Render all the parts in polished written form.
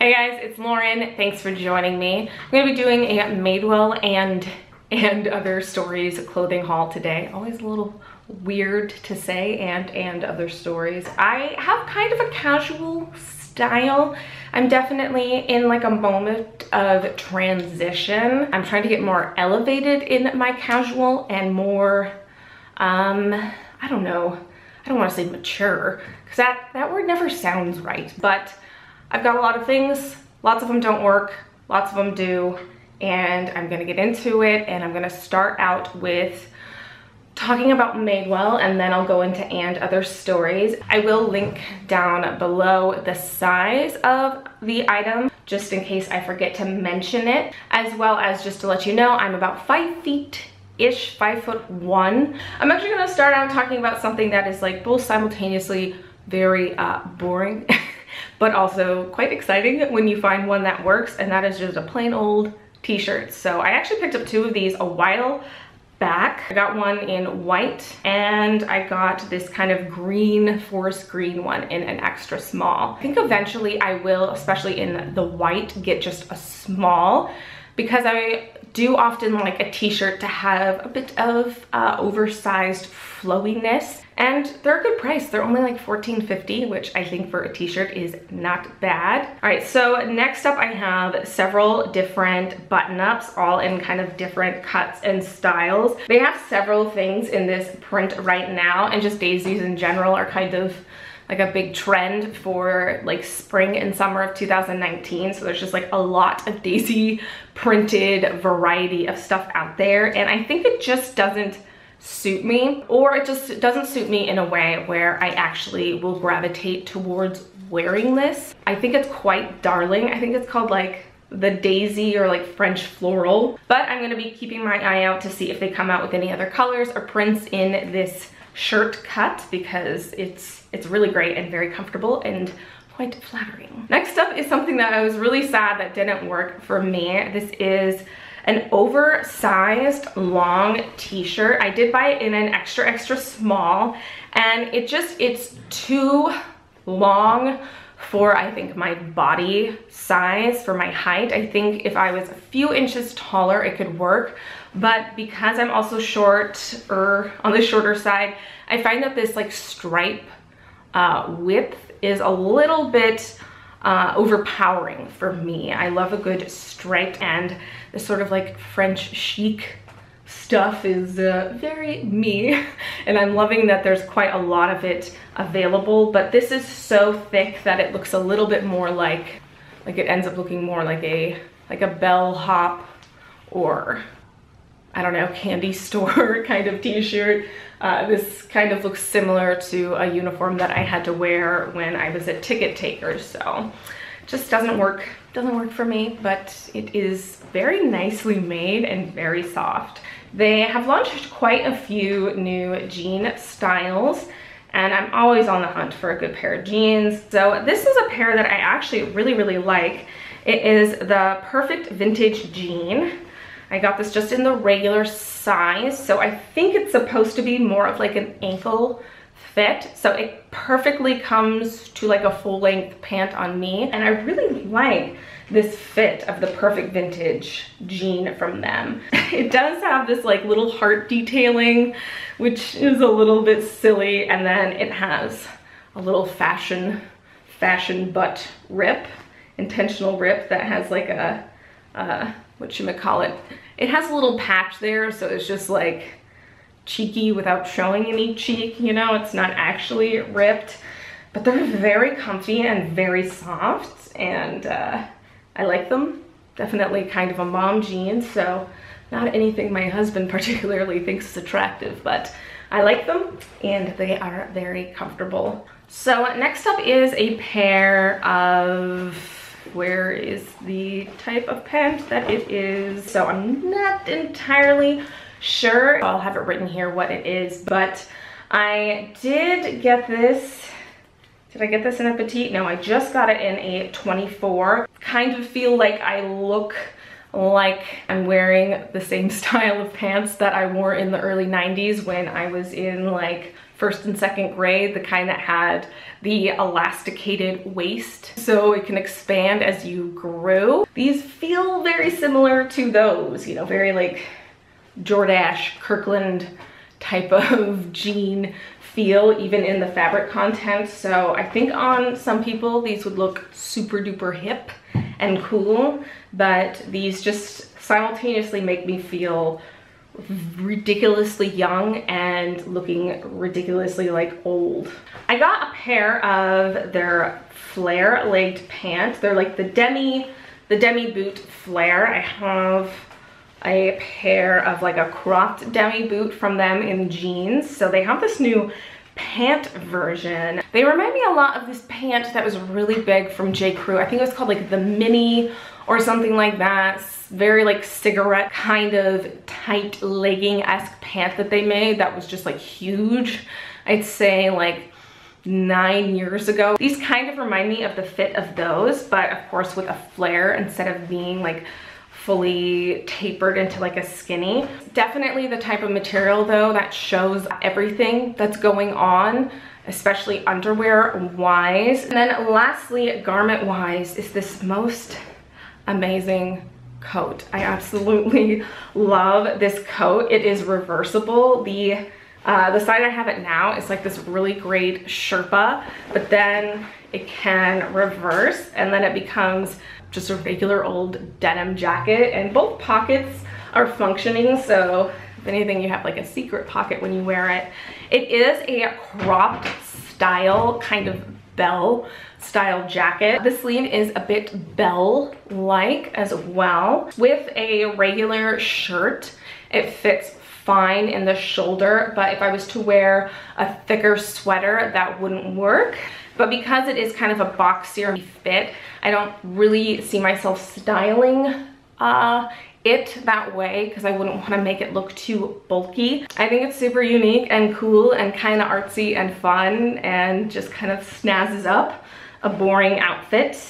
Hey guys, it's Lauren. Thanks for joining me. I'm going to be doing a Madewell and other stories clothing haul today. Always a little weird to say and other stories. I have kind of a casual style. I'm definitely in like a moment of transition. I'm trying to get more elevated in my casual and more, I don't know. I don't want to say mature because that word never sounds right, but I've got a lot of things. Lots of them don't work, lots of them do, and I'm gonna get into it, and I'm gonna start out with talking about Madewell, and then I'll go into and other stories. I will link down below the size of the item, just in case I forget to mention it, as well as just to let you know, I'm about 5 feet-ish, 5'1". I'm actually gonna start out talking about something that is like both simultaneously very boring, but also quite exciting when you find one that works, and that is just a plain old t-shirt. So I actually picked up 2 of these a while back. I got one in white, and I got this kind of green, forest green one in an extra small. I think eventually I will, especially in the white, get just a small, because I do often like a t-shirt to have a bit of oversized flowiness, and they're a good price. They're only like $14.50, which I think for a t-shirt is not bad. All right, so next up I have several different button-ups, all in kind of different cuts and styles. They have several things in this print right now, and just daisies in general are kind of like a big trend for like spring and summer of 2019. So there's just like a lot of daisy printed variety of stuff out there, and I think it just doesn't suit me, or it just doesn't suit me in a way where I actually will gravitate towards wearing this. I think it's quite darling. I think it's called like the daisy or like French floral, but I'm gonna be keeping my eye out to see if they come out with any other colors or prints in this shirt cut, because it's really great and very comfortable and quite flattering. Next up is something that I was really sad that didn't work for me. This is an oversized long t-shirt. I did buy it in an extra small, and it's too long for, I think, my body size, for my height. I think if I was a few inches taller, it could work. But because I'm also short, or on the shorter side, I find that this like stripe width is a little bit overpowering for me. I love a good stripe, and this sort of like French chic stuff is very me, and I'm loving that there's quite a lot of it available, but this is so thick that it looks a little bit more like it ends up looking more like a bellhop, or I don't know, candy store kind of t-shirt. This kind of looks similar to a uniform that I had to wear when I was at Ticket Takers, so it just doesn't work for me, but it is very nicely made and very soft. They have launched quite a few new jean styles, and I'm always on the hunt for a good pair of jeans. So this is a pair that I actually really like. It is the Perfect Vintage Jean. I got this just in the regular size, so I think it's supposed to be more of like an ankle fit. So it perfectly comes to like a full-length pant on me, and I really like this fit of the Perfect Vintage Jean from them. It does have this like little heart detailing, which is a little bit silly, and then it has a little fashion butt rip, intentional rip that has like a whatchamacallit. It has a little patch there, so it's just like cheeky without showing any cheek, you know? It's not actually ripped, but they're very comfy and very soft, and I like them. Definitely kind of a mom jean, so not anything my husband particularly thinks is attractive, but I like them, and they are very comfortable. So next up is a pair of, where is the type of pant that it is? So I'm not entirely sure. I'll have it written here what it is, but I did get this. Did I get this in a petite? No, I just got it in a 24. Kind of feel like I look like I'm wearing the same style of pants that I wore in the early 90s when I was in like first and second grade, the kind that had the elasticated waist so it can expand as you grew. These feel very similar to those, you know, very like Jordache, Kirkland type of jean feel, even in the fabric content. So I think on some people these would look super duper hip and cool, but these just simultaneously make me feel ridiculously young and looking ridiculously like old. I got a pair of their flare legged pants. They're like the Demi-Boot flare. I have a pair of like a cropped Demi-Boot from them in jeans. So they have this new pant version. They remind me a lot of this pant that was really big from J. Crew. I think it was called like the Mini or something like that. Very like cigarette kind of tight legging-esque pant that they made that was just like huge. I'd say like 9 years ago. These kind of remind me of the fit of those, but of course with a flare instead of being like fully tapered into like a skinny. Definitely the type of material though that shows everything that's going on, especially underwear wise. And then lastly, garment wise, is this most amazing coat. I absolutely love this coat. It is reversible. The side I have it now is like this really great Sherpa, but then it can reverse and then it becomes just a regular old denim jacket, and both pockets are functioning. So if anything, you have like a secret pocket when you wear it. It is a cropped style, kind of bell style jacket. The sleeve is a bit bell-like as well. With a regular shirt, it fits fine in the shoulder, but if I was to wear a thicker sweater, that wouldn't work. But because it is kind of a boxier fit, I don't really see myself styling it that way because I wouldn't want to make it look too bulky. I think it's super unique and cool and kind of artsy and fun and just kind of snazzes up a boring outfit,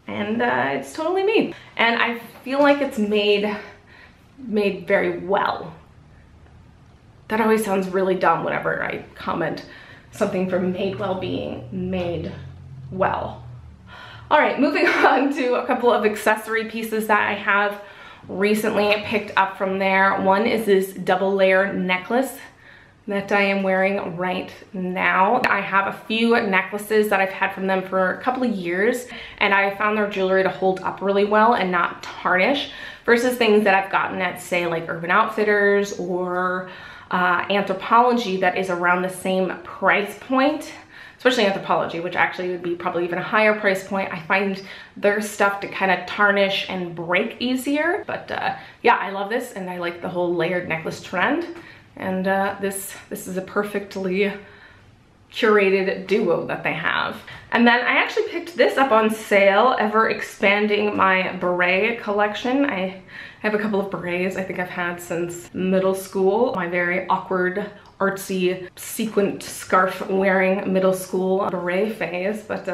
and it's totally me. And I feel like it's made very well. That always sounds really dumb whenever I comment something from Madewell being made well. All right, moving on to a couple of accessory pieces that I have recently picked up from there. One is this double layer necklace that I am wearing right now. I have a few necklaces that I've had from them for a couple of years, and I found their jewelry to hold up really well and not tarnish versus things that I've gotten at, say, like Urban Outfitters or Anthropologie that is around the same price point, especially Anthropologie, which actually would be probably even a higher price point. I find their stuff to kind of tarnish and break easier. But yeah, I love this, and I like the whole layered necklace trend. And this is a perfectly curated duo that they have. And then I actually picked this up on sale, ever expanding my beret collection. I have a couple of berets I think I've had since middle school. My very awkward, artsy, sequined scarf wearing middle school beret phase. But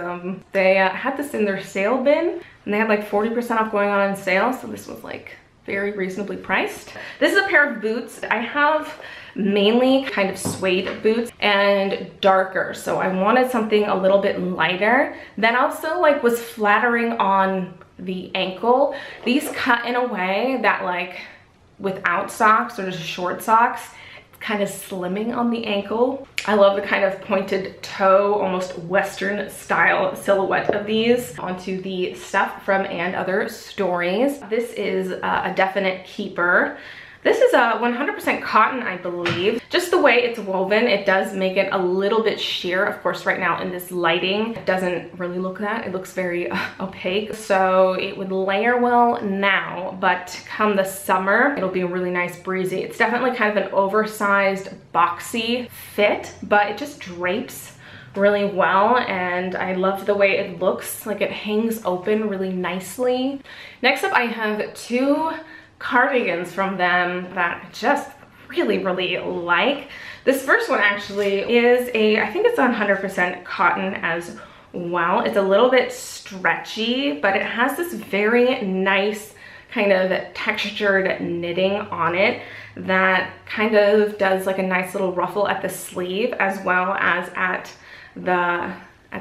they had this in their sale bin, and they had like 40% off going on sale. So this was like very reasonably priced. This is a pair of boots. I have mainly kind of suede boots and darker, so I wanted something a little bit lighter that also like was flattering on the ankle. These cut in a way that like without socks or just short socks, kind of slimming on the ankle. I love the kind of pointed toe, almost Western style silhouette of these onto the stuff from And Other Stories. This is a definite keeper. This is a 100% cotton, I believe. Just the way it's woven, it does make it a little bit sheer. Of course, right now in this lighting, it doesn't really look that. It looks very opaque. So it would layer well now, but come the summer, it'll be a really nice breezy. It's definitely kind of an oversized, boxy fit, but it just drapes really well, and I love the way it looks. Like it hangs open really nicely. Next up, I have two cardigans from them that I just really like. This first one actually is I think it's 100% cotton as well. It's a little bit stretchy, but it has this very nice kind of textured knitting on it that kind of does like a nice little ruffle at the sleeve as well as at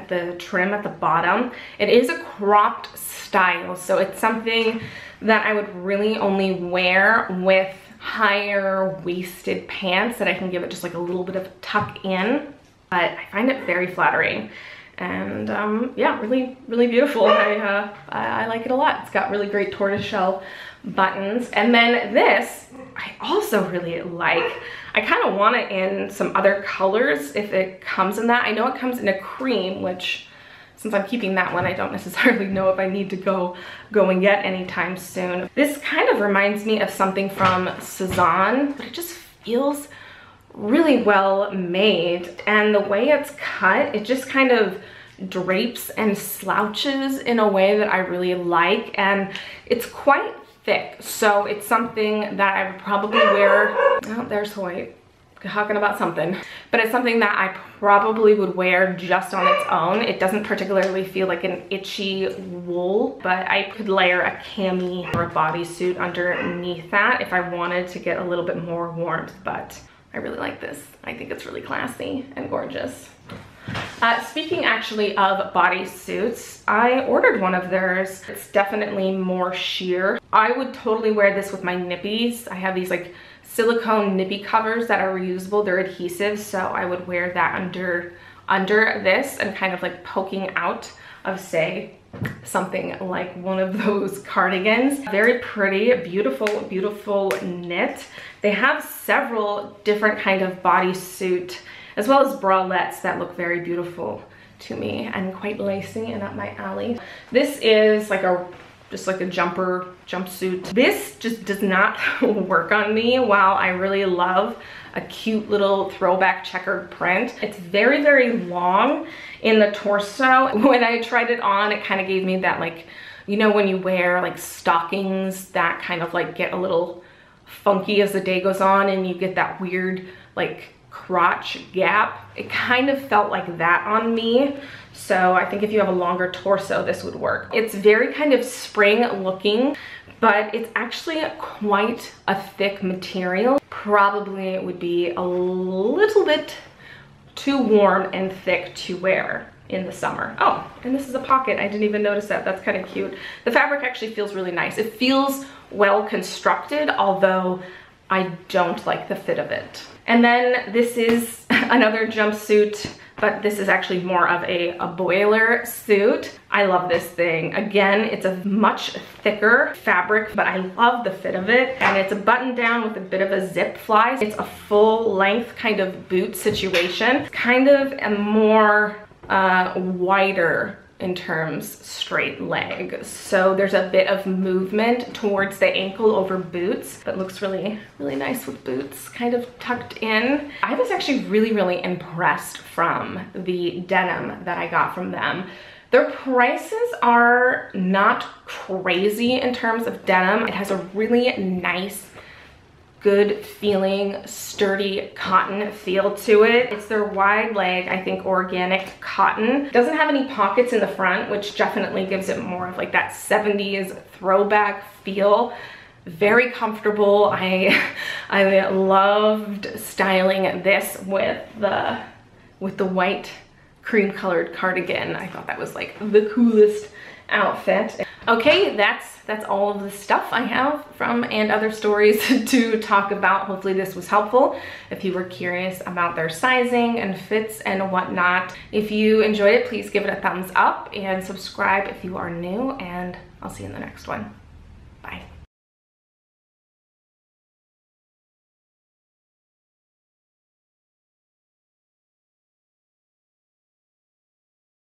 the trim at the bottom. It is a cropped style, so it's something that I would really only wear with higher waisted pants that I can give it just like a little bit of tuck in, but I find it very flattering. And yeah, really beautiful. I like it a lot. It's got really great tortoiseshell buttons. And then this I also really like. I kind of want it in some other colors if it comes in that. I know it comes in a cream, which since I'm keeping that one, I don't necessarily know if I need to go and get anytime soon. This kind of reminds me of something from Cezanne, but it just feels really well made, and the way it's cut, it just kind of drapes and slouches in a way that I really like, and it's quite thick, so it's something that I would probably wear. Oh, there's White talking about something, but it's something that I probably would wear just on its own. It doesn't particularly feel like an itchy wool, but I could layer a cami or a bodysuit underneath that if I wanted to get a little bit more warmth, but I really like this. I think it's really classy and gorgeous. Speaking actually of bodysuits, I ordered one of theirs. It's definitely more sheer. I would totally wear this with my nippies. I have these like silicone nippy covers that are reusable. They're adhesive, so I would wear that under this and kind of like poking out of, say, something like one of those cardigans. Very pretty, beautiful knit. They have several different kind of bodysuit as well as bralettes that look very beautiful to me and quite lacy and up my alley. This is like just like a jumpsuit. This just does not work on me. While I really love a cute little throwback checkered print, it's very long in the torso. When I tried it on, it kind of gave me that, like, you know, when you wear like stockings that kind of like get a little funky as the day goes on and you get that weird like crotch gap. It kind of felt like that on me. So I think if you have a longer torso, this would work. It's very kind of spring looking, but it's actually quite a thick material. Probably it would be a little bit too warm and thick to wear in the summer. Oh, and this is a pocket. I didn't even notice that. That's kind of cute. The fabric actually feels really nice. It feels well constructed, although I don't like the fit of it. And then this is another jumpsuit, but this is actually more of a boiler suit. I love this thing. Again, it's a much thicker fabric, but I love the fit of it. And it's a button down with a bit of a zip fly. It's a full length kind of boot situation. Kind of a more wider in terms straight leg, so there's a bit of movement towards the ankle over boots, but looks really nice with boots kind of tucked in. I was actually really impressed from the denim that I got from them. Their prices are not crazy in terms of denim. It has a really nice, good feeling, sturdy cotton feel to it. It's their wide leg, I think, organic cotton. It doesn't have any pockets in the front, which definitely gives it more of like that 70s throwback feel. Very comfortable. I loved styling this with the white cream colored cardigan. I thought that was like the coolest outfit. Okay, that's all of the stuff I have from and other stories to talk about. Hopefully this was helpful if you were curious about their sizing and fits and whatnot. If you enjoyed it, please give it a thumbs up and subscribe if you are new, and I'll see you in the next one.